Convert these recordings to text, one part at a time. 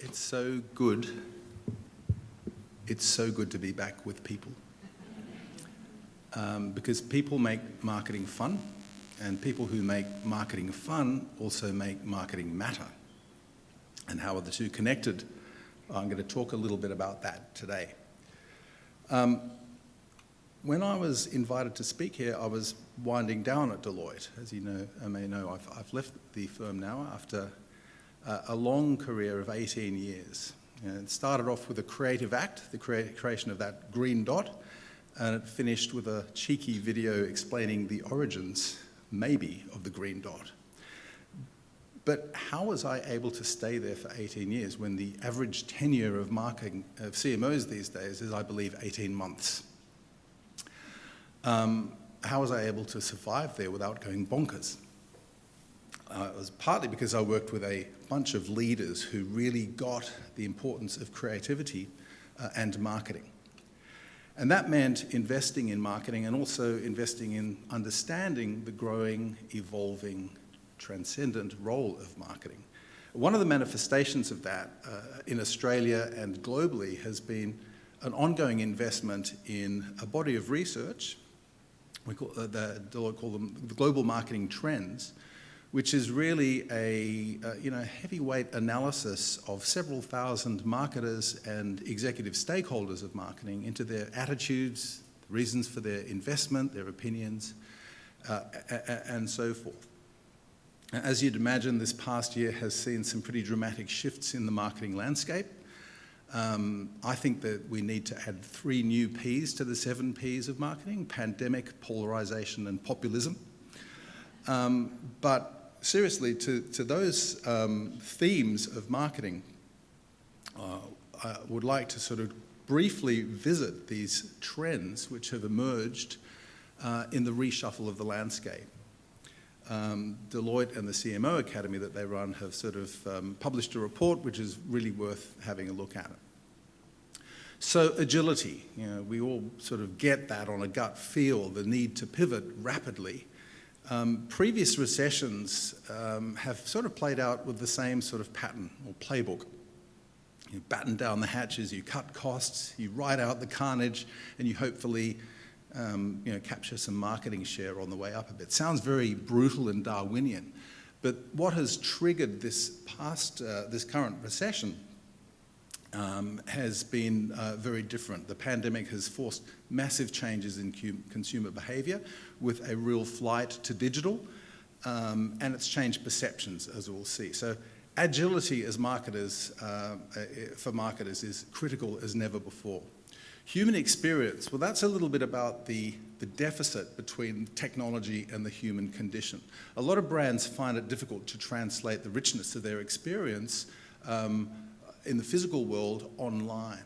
It's so good. It's so good to be back with people. Because people make marketing fun, and people who make marketing fun also make marketing matter. And how are the two connected? I'm going to talk a little bit about that today. When I was invited to speak here, I was winding down at Deloitte. As you know, I may know, I've left the firm now after a long career of 18 years. And it started off with a creative act, the creation of that green dot, and it finished with a cheeky video explaining the origins, maybe, of the green dot. But how was I able to stay there for 18 years when the average tenure of marketing of CMOs these days is, I believe, 18 months? How was I able to survive there without going bonkers? It was partly because I worked with a bunch of leaders who really got the importance of creativity and marketing. And that meant investing in marketing and also investing in understanding the growing, evolving, transcendent role of marketing. One of the manifestations of that in Australia and globally has been an ongoing investment in a body of research. Deloitte call them the global marketing trends, which is really a heavyweight analysis of several thousand marketers and executive stakeholders of marketing into their attitudes, reasons for their investment, their opinions, and so forth. As you'd imagine, this past year has seen some pretty dramatic shifts in the marketing landscape. I think that we need to add 3 new Ps to the 7 Ps of marketing: pandemic, polarization, and populism. But seriously, to those themes of marketing, I would like to sort of briefly visit these trends which have emerged in the reshuffle of the landscape. Deloitte and the CMO Academy that they run have sort of published a report which is really worth having a look at. So agility, we all sort of get that on a gut feel, the need to pivot rapidly. Previous recessions have sort of played out with the same sort of pattern or playbook. You batten down the hatches, you cut costs, you ride out the carnage, and you hopefully capture some marketing share on the way up a bit. Sounds very brutal and Darwinian, but what has triggered this current recession has been very different. The pandemic has forced massive changes in consumer behaviour with a real flight to digital, and it's changed perceptions, as we'll see. So agility as marketers, for marketers, is critical as never before. Human experience, well, that's a little bit about the deficit between technology and the human condition. A lot of brands find it difficult to translate the richness of their experience in the physical world online.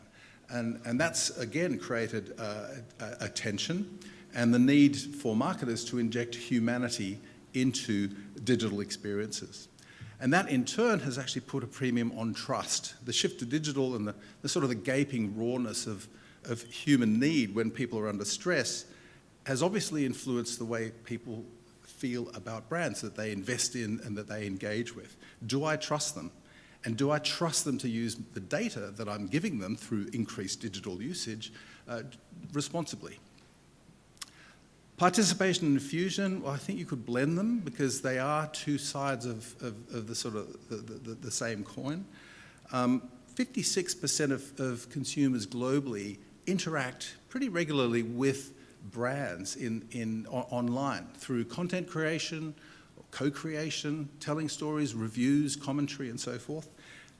And that's, again, created a tension and the need for marketers to inject humanity into digital experiences. And that, in turn, has actually put a premium on trust. The shift to digital and the sort of the gaping rawness of human need when people are under stress has obviously influenced the way people feel about brands that they invest in and that they engage with. Do I trust them? And do I trust them to use the data that I'm giving them through increased digital usage responsibly? Participation and fusion, well, I think you could blend them because they are two sides of the sort of the same coin. 56% of consumers globally interact pretty regularly with brands online through content creation, co-creation, telling stories, reviews, commentary, and so forth.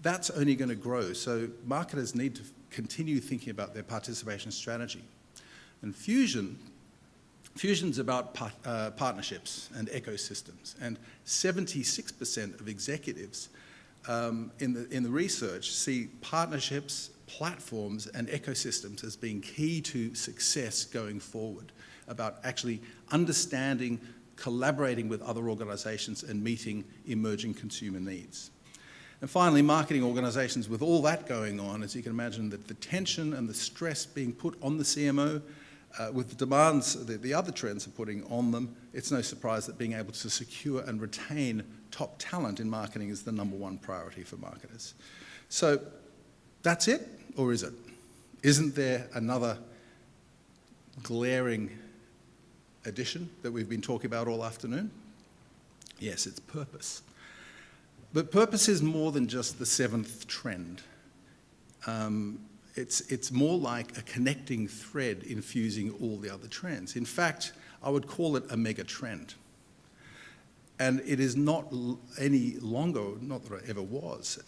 That's only going to grow. So marketers need to continue thinking about their participation strategy. And fusion's about partnerships and ecosystems. And 76% of executives in the research see partnerships, platforms, and ecosystems as being key to success going forward, about actually understanding, collaborating with other organizations and meeting emerging consumer needs. And finally, marketing organizations, with all that going on, as you can imagine, that the tension and the stress being put on the CMO, with the demands that the other trends are putting on them, it's no surprise that being able to secure and retain top talent in marketing is the #1 priority for marketers. So that's it, or is it? Isn't there another glaring addition that we've been talking about all afternoon? Yes, it's purpose. But purpose is more than just the seventh trend. It's more like a connecting thread infusing all the other trends. In fact, I would call it a mega trend. And it is not any longer, not that it ever was,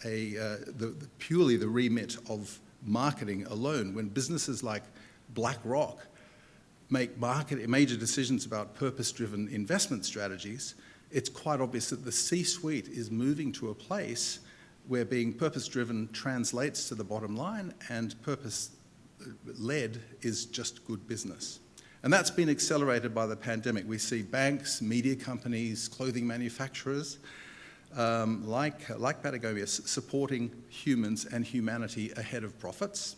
purely the remit of marketing alone. When businesses like BlackRock make major decisions about purpose-driven investment strategies, it's quite obvious that the C-suite is moving to a place where being purpose-driven translates to the bottom line, and purpose-led is just good business. And that's been accelerated by the pandemic. We see banks, media companies, clothing manufacturers, like Patagonia, supporting humans and humanity ahead of profits.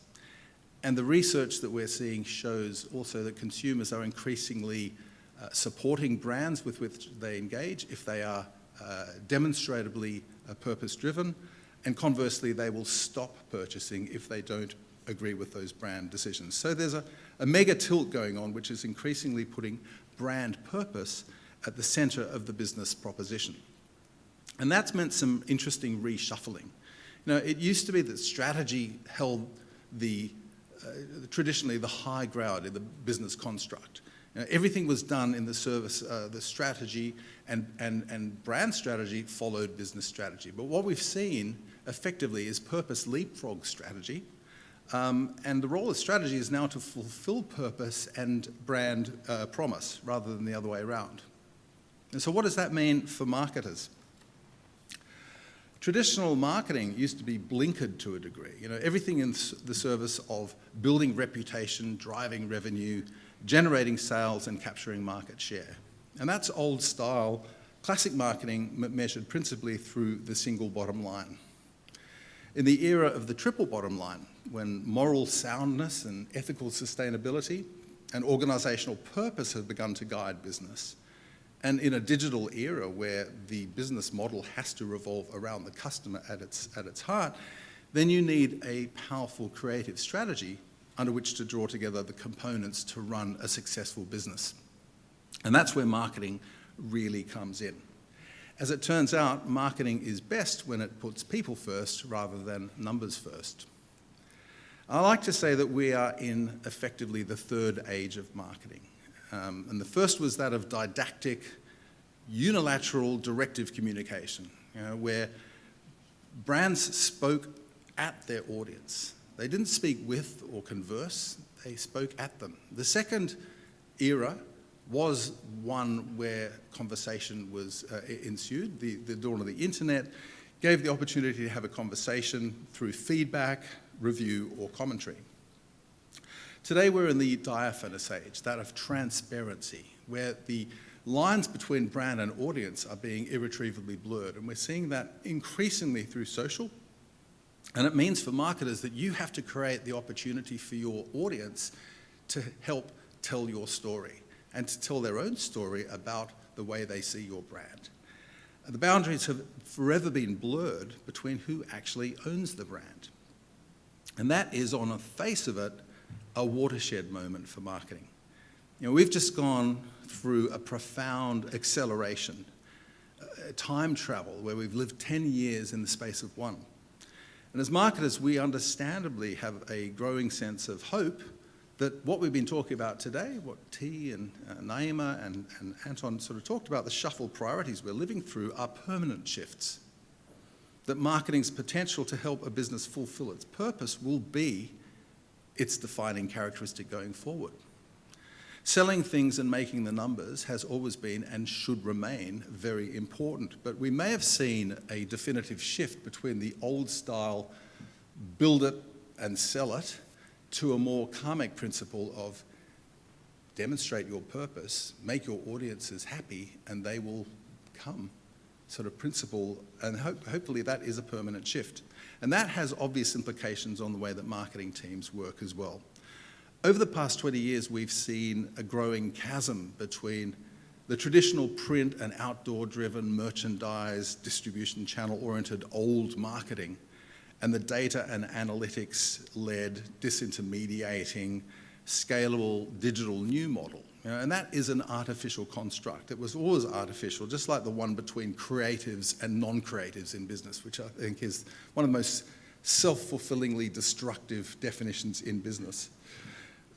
And the research that we're seeing shows also that consumers are increasingly supporting brands with which they engage if they are demonstrably purpose-driven, and conversely, they will stop purchasing if they don't agree with those brand decisions. So there's a mega tilt going on, which is increasingly putting brand purpose at the center of the business proposition. And that's meant some interesting reshuffling. You know, it used to be that strategy held traditionally the high ground in the business construct. You know, everything was done in the service, the strategy, and brand strategy followed business strategy. But what we've seen effectively is purpose leapfrog strategy, and the role of strategy is now to fulfill purpose and brand promise rather than the other way around. And so what does that mean for marketers? Traditional marketing used to be blinkered to a degree. You know, everything in the service of building reputation, driving revenue, generating sales, and capturing market share. And that's old style, classic marketing measured principally through the single bottom line. In the era of the triple bottom line, when moral soundness and ethical sustainability and organizational purpose have begun to guide business, and in a digital era where the business model has to revolve around the customer at its heart, then you need a powerful creative strategy under which to draw together the components to run a successful business. And that's where marketing really comes in. As it turns out, marketing is best when it puts people first rather than numbers first. I like to say that we are in effectively the third age of marketing. And the first was that of didactic, unilateral, directive communication, you know, where brands spoke at their audience. They didn't speak with or converse, they spoke at them. The second era was one where conversation was ensued. The dawn of the internet gave the opportunity to have a conversation through feedback, review, or commentary. Today we're in the diaphanous age, that of transparency, where the lines between brand and audience are being irretrievably blurred. And we're seeing that increasingly through social. And it means for marketers that you have to create the opportunity for your audience to help tell your story and to tell their own story about the way they see your brand. The boundaries have forever been blurred between who actually owns the brand. And that is, on the face of it, a watershed moment for marketing. You know, we've just gone through a profound acceleration, time travel, where we've lived 10 years in the space of one. And as marketers, we understandably have a growing sense of hope that what we've been talking about today, what T and Naima and Anton sort of talked about, the shuffled priorities we're living through, are permanent shifts. That marketing's potential to help a business fulfill its purpose will be its defining characteristic going forward. Selling things and making the numbers has always been and should remain very important, but we may have seen a definitive shift between the old style build it and sell it to a more karmic principle of demonstrate your purpose, make your audiences happy, and they will come sort of principle, and hopefully that is a permanent shift. And that has obvious implications on the way that marketing teams work as well. Over the past 20 years, we've seen a growing chasm between the traditional print and outdoor-driven merchandise, distribution channel-oriented old marketing and the data and analytics-led, disintermediating, scalable digital new model. And that is an artificial construct. It was always artificial, just like the one between creatives and non-creatives in business, which I think is one of the most self-fulfillingly destructive definitions in business.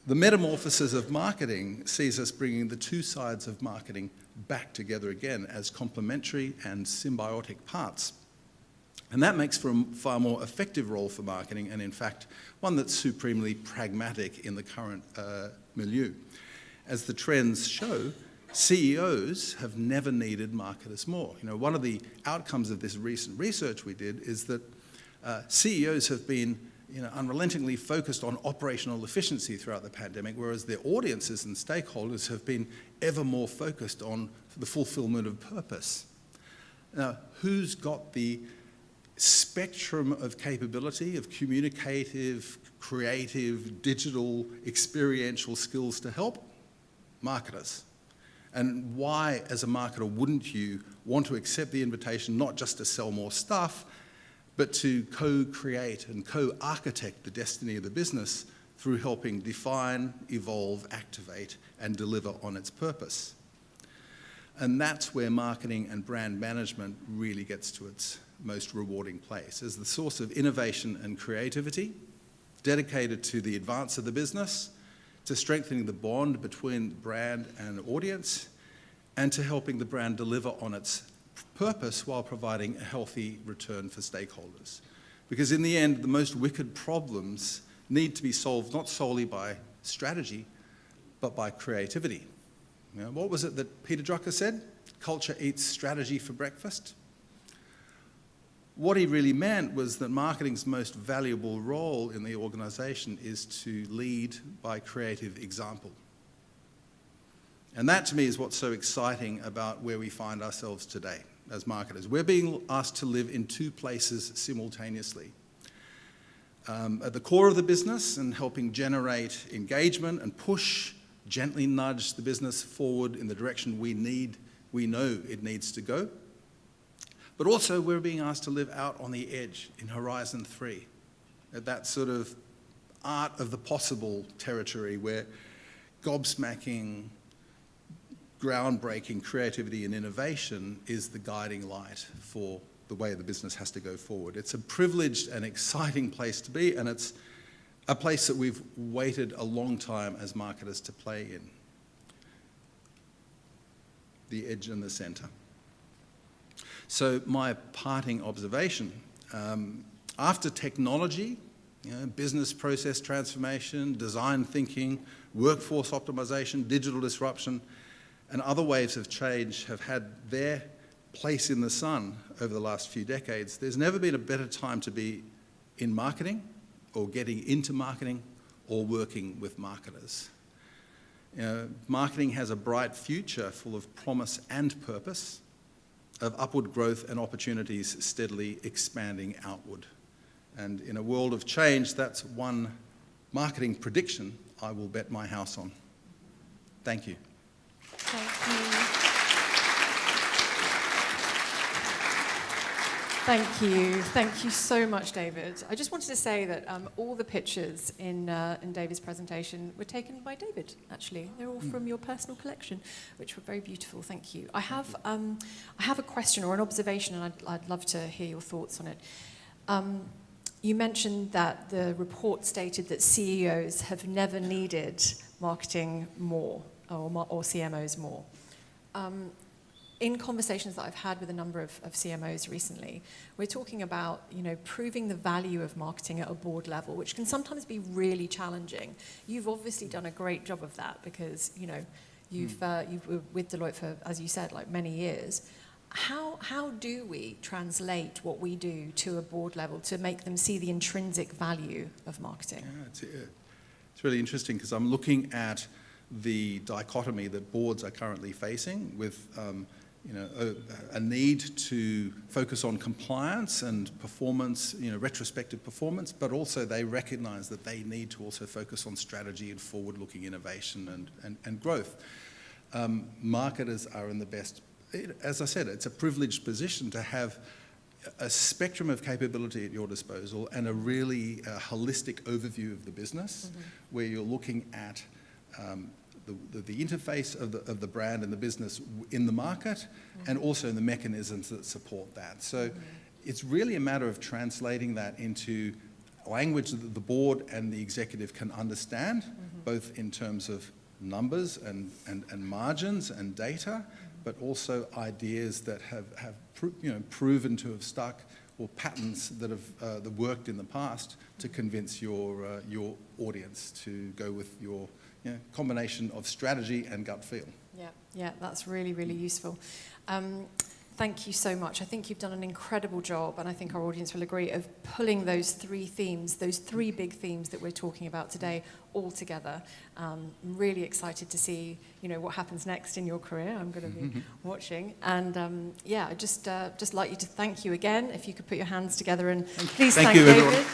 The metamorphosis of marketing sees us bringing the two sides of marketing back together again as complementary and symbiotic parts. And that makes for a far more effective role for marketing, and in fact, one that's supremely pragmatic in the current milieu. As the trends show, CEOs have never needed marketers more. One of the outcomes of this recent research we did is that CEOs have been unrelentingly focused on operational efficiency throughout the pandemic, whereas their audiences and stakeholders have been ever more focused on the fulfillment of purpose. Now, who's got the spectrum of capability of communicative, creative, digital, experiential skills to help? Marketers. And why, as a marketer, wouldn't you want to accept the invitation not just to sell more stuff, but to co-create and co-architect the destiny of the business through helping define, evolve, activate, and deliver on its purpose? And that's where marketing and brand management really gets to its most rewarding place, as the source of innovation and creativity, dedicated to the advance of the business, to strengthening the bond between brand and audience, and to helping the brand deliver on its purpose while providing a healthy return for stakeholders. Because in the end, the most wicked problems need to be solved not solely by strategy, but by creativity. What was it that Peter Drucker said? Culture eats strategy for breakfast. What he really meant was that marketing's most valuable role in the organisation is to lead by creative example. And that, to me, is what's so exciting about where we find ourselves today as marketers. We're being asked to live in two places simultaneously. At the core of the business and helping generate engagement and push, gently nudge the business forward in the direction we know it needs to go. But also we're being asked to live out on the edge in Horizon 3, at that sort of art of the possible territory where gobsmacking, groundbreaking creativity and innovation is the guiding light for the way the business has to go forward. It's a privileged and exciting place to be, and it's a place that we've waited a long time as marketers to play in. The edge and the centre. So my parting observation, after technology, business process transformation, design thinking, workforce optimization, digital disruption, and other waves of change have had their place in the sun over the last few decades, there's never been a better time to be in marketing or getting into marketing or working with marketers. Marketing has a bright future full of promise and purpose, of upward growth and opportunities steadily expanding outward. And in a world of change, that's one marketing prediction I will bet my house on. Thank you. Thank you. Thank you. Thank you so much, David. I just wanted to say that all the pictures in David's presentation were taken by David, actually. They're all from your personal collection, which were very beautiful. Thank you. I have a question or an observation, and I'd love to hear your thoughts on it. You mentioned that the report stated that CEOs have never needed marketing more, or CMOs more. In conversations that I've had with a number of CMOs recently, we're talking about, proving the value of marketing at a board level, which can sometimes be really challenging. You've obviously done a great job of that because, you've were with Deloitte for, as you said, like many years. How do we translate what we do to a board level to make them see the intrinsic value of marketing? Yeah, it's really interesting because I'm looking at the dichotomy that boards are currently facing with a need to focus on compliance and performance, retrospective performance, but also they recognize that they need to also focus on strategy and forward-looking innovation and growth. Marketers are in the best, as I said, it's a privileged position to have a spectrum of capability at your disposal and a really holistic overview of the business, where you're looking at the interface of the brand and the business in the market, and also the mechanisms that support that. So it's really a matter of translating that into language that the board and the executive can understand, both in terms of numbers and margins and data, but also ideas that have proven to have stuck, or patterns that have that worked in the past to convince your audience to go with your combination of strategy and gut feel. Yeah, that's really, really useful. Thank you so much. I think you've done an incredible job, and I think our audience will agree, of pulling those three themes, those three big themes that we're talking about today, all together. I'm really excited to see, what happens next in your career. I'm going to be watching. And I'd just like you to thank you again. If you could put your hands together and please thank you, David. Everyone.